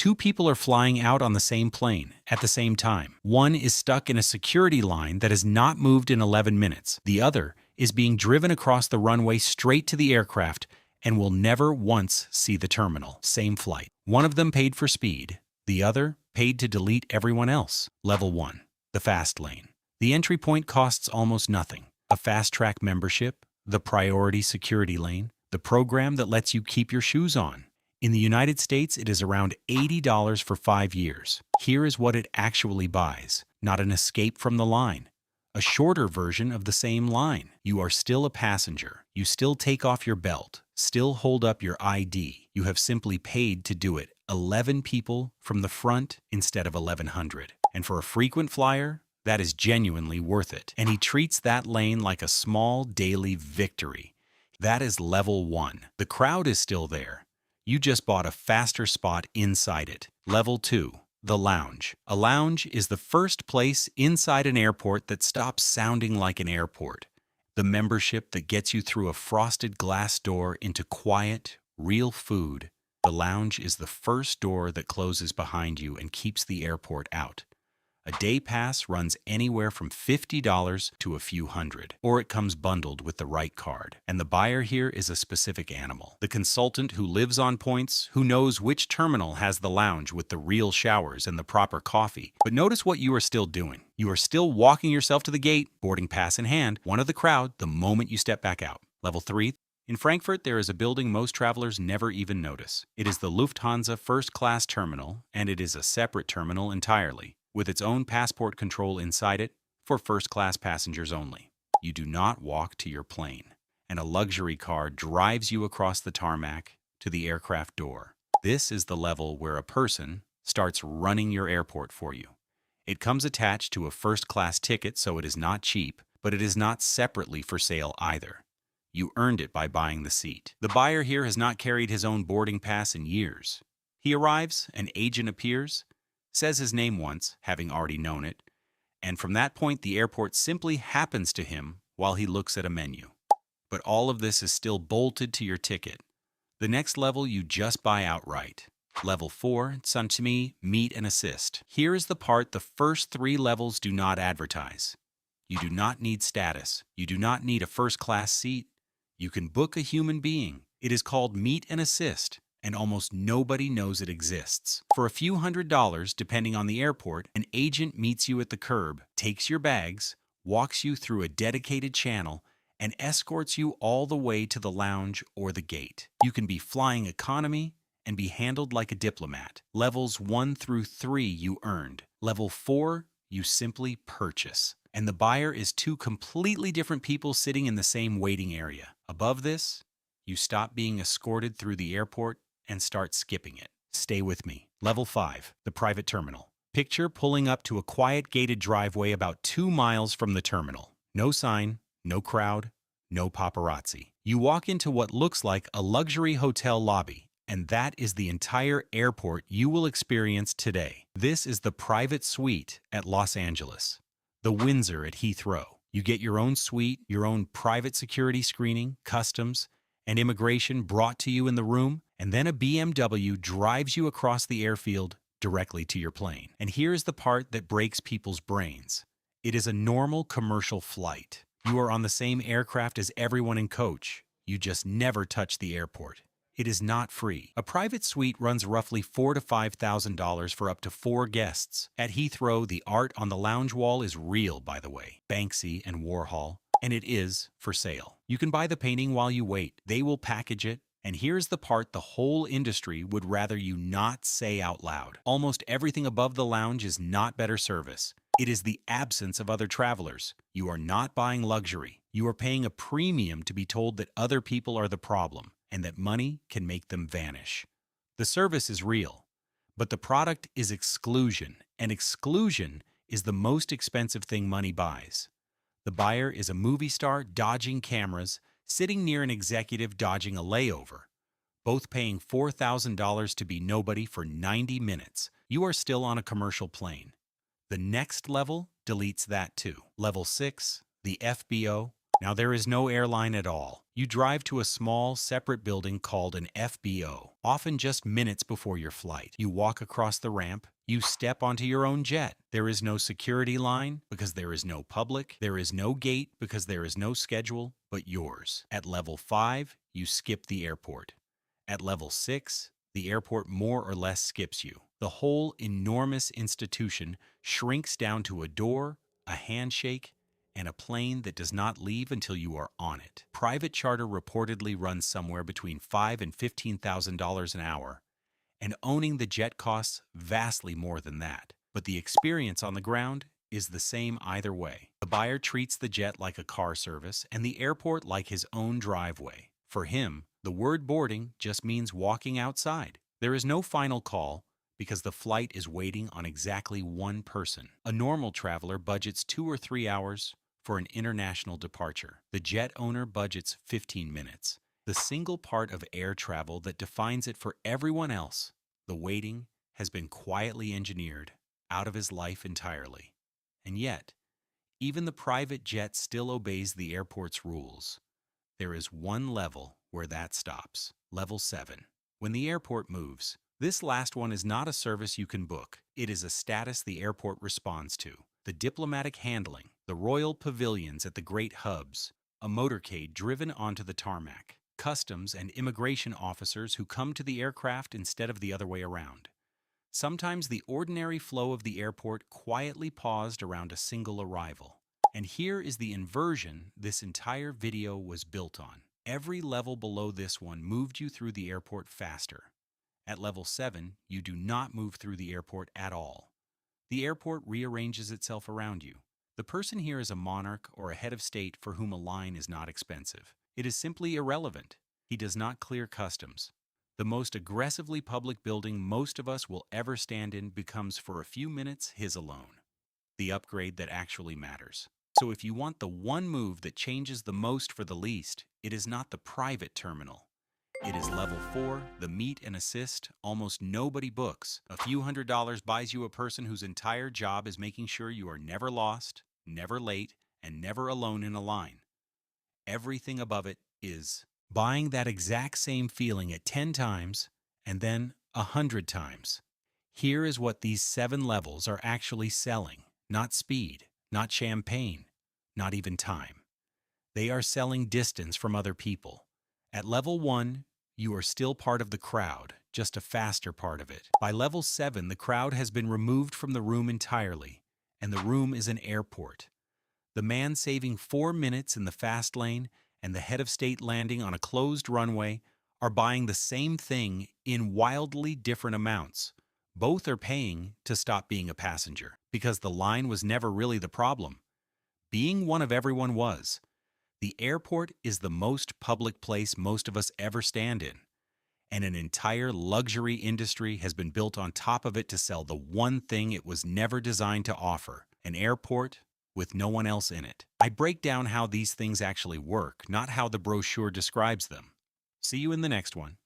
Two people are flying out on the same plane at the same time. One is stuck in a security line that has not moved in 11 minutes. The other is being driven across the runway straight to the aircraft and will never once see the terminal. Same flight. One of them paid for speed. The other paid to delete everyone else. Level 1. The fast lane. The entry point costs almost nothing. A fast-track membership, the priority security lane, the program that lets you keep your shoes on. In the United States, it is around $80 for 5 years. Here is what it actually buys. Not an escape from the line. A shorter version of the same line. You are still a passenger. You still take off your belt. Still hold up your ID. You have simply paid to do it. 11 people from the front instead of 1,100. And for a frequent flyer, that is genuinely worth it. And he treats that lane like a small daily victory. That is level 1. The crowd is still there. You just bought a faster spot inside it. Level 2. The lounge. A lounge is the first place inside an airport that stops sounding like an airport. The membership that gets you through a frosted glass door into quiet, real food. The lounge is the first door that closes behind you and keeps the airport out. A day pass runs anywhere from $50 to a few hundred, or it comes bundled with the right card. And the buyer here is a specific animal. The consultant who lives on points, who knows which terminal has the lounge with the real showers and the proper coffee. But notice what you are still doing. You are still walking yourself to the gate, boarding pass in hand, one of the crowd the moment you step back out. Level 3. In Frankfurt, there is a building most travelers never even notice. It is the Lufthansa first-class terminal, and it is a separate terminal entirely, with its own passport control inside it for first-class passengers only. You do not walk to your plane, and a luxury car drives you across the tarmac to the aircraft door. This is the level where a person starts running your airport for you. It comes attached to a first-class ticket, so it is not cheap, but it is not separately for sale either. You earned it by buying the seat. The buyer here has not carried his own boarding pass in years. He arrives, an agent appears, says his name once, having already known it, and from that point the airport simply happens to him while he looks at a menu. But all of this is still bolted to your ticket. The next level you just buy outright. Level 4, Santimi, Meet and Assist. Here is the part the first 3 levels do not advertise. You do not need status. You do not need a first-class seat. You can book a human being. It is called Meet and Assist, and almost nobody knows it exists. For a few $100s, depending on the airport, an agent meets you at the curb, takes your bags, walks you through a dedicated channel, and escorts you all the way to the lounge or the gate. You can be flying economy and be handled like a diplomat. Levels 1 through 3 you earned. Level 4 you simply purchase. And the buyer is 2 completely different people sitting in the same waiting area. Above this, you stop being escorted through the airport and start skipping it. Stay with me. Level 5, the private terminal. Picture pulling up to a quiet gated driveway about 2 miles from the terminal. No sign, no crowd, no paparazzi. You walk into what looks like a luxury hotel lobby, and that is the entire airport you will experience today. This is the private suite at Los Angeles. The Windsor at Heathrow. You get your own suite, your own private security screening, customs, and immigration brought to you in the room, and then a BMW drives you across the airfield directly to your plane. And here's the part that breaks people's brains. It is a normal commercial flight. You are on the same aircraft as everyone in coach. You just never touch the airport. It is not free. A private suite runs roughly $4,000 to $5,000 for up to 4 guests. At Heathrow, the art on the lounge wall is real, by the way. Banksy and Warhol. And it is for sale. You can buy the painting while you wait. They will package it. And here's the part the whole industry would rather you not say out loud. Almost everything above the lounge is not better service. It is the absence of other travelers. You are not buying luxury. You are paying a premium to be told that other people are the problem, and that money can make them vanish. The service is real, but the product is exclusion, and exclusion is the most expensive thing money buys. The buyer is a movie star dodging cameras, sitting near an executive dodging a layover, both paying $4,000 to be nobody for 90 minutes. You are still on a commercial plane. The next level deletes that too. Level 6, the FBO. Now there is no airline at all. You drive to a small, separate building called an FBO. often just minutes before your flight. You walk across the ramp, you step onto your own jet. There is no security line because there is no public. There is no gate because there is no schedule but yours. At level 5, you skip the airport. At level 6, the airport more or less skips you. The whole enormous institution shrinks down to a door, a handshake, and a plane that does not leave until you are on it. Private charter reportedly runs somewhere between $5,000 and $15,000 an hour, and owning the jet costs vastly more than that. But the experience on the ground is the same either way. The buyer treats the jet like a car service and the airport like his own driveway. For him, the word boarding just means walking outside. There is no final call because the flight is waiting on exactly one person. A normal traveler budgets 2 or 3 hours for an international departure. The jet owner budgets 15 minutes. The single part of air travel that defines it for everyone else, the waiting, has been quietly engineered out of his life entirely. And yet, even the private jet still obeys the airport's rules. There is one level where that stops. Level 7. When the airport moves, this last one is not a service you can book. It is a status the airport responds to. The diplomatic handling, the royal pavilions at the great hubs, a motorcade driven onto the tarmac, customs and immigration officers who come to the aircraft instead of the other way around. Sometimes the ordinary flow of the airport quietly paused around a single arrival. And here is the inversion this entire video was built on. Every level below this one moved you through the airport faster. At level 7, you do not move through the airport at all. The airport rearranges itself around you. The person here is a monarch or a head of state for whom a line is not expensive. It is simply irrelevant. He does not clear customs. The most aggressively public building most of us will ever stand in becomes for a few minutes his alone. The upgrade that actually matters. So if you want the one move that changes the most for the least, it is not the private terminal. It is level 4, the meet and assist, almost nobody books. A few $100s buys you a person whose entire job is making sure you are never lost, never late, and never alone in a line. Everything above it is buying that exact same feeling at 10 times and then 100 times. Here is what these 7 levels are actually selling. Not speed, not champagne, not even time. They are selling distance from other people. At level 1, you are still part of the crowd, just a faster part of it. By level 7, the crowd has been removed from the room entirely, and the room is an airport. The man saving 4 minutes in the fast lane and the head of state landing on a closed runway are buying the same thing in wildly different amounts. Both are paying to stop being a passenger, because the line was never really the problem. Being one of everyone was. The airport is the most public place most of us ever stand in, and an entire luxury industry has been built on top of it to sell the one thing it was never designed to offer, an airport with no one else in it. I break down how these things actually work, not how the brochure describes them. See you in the next one.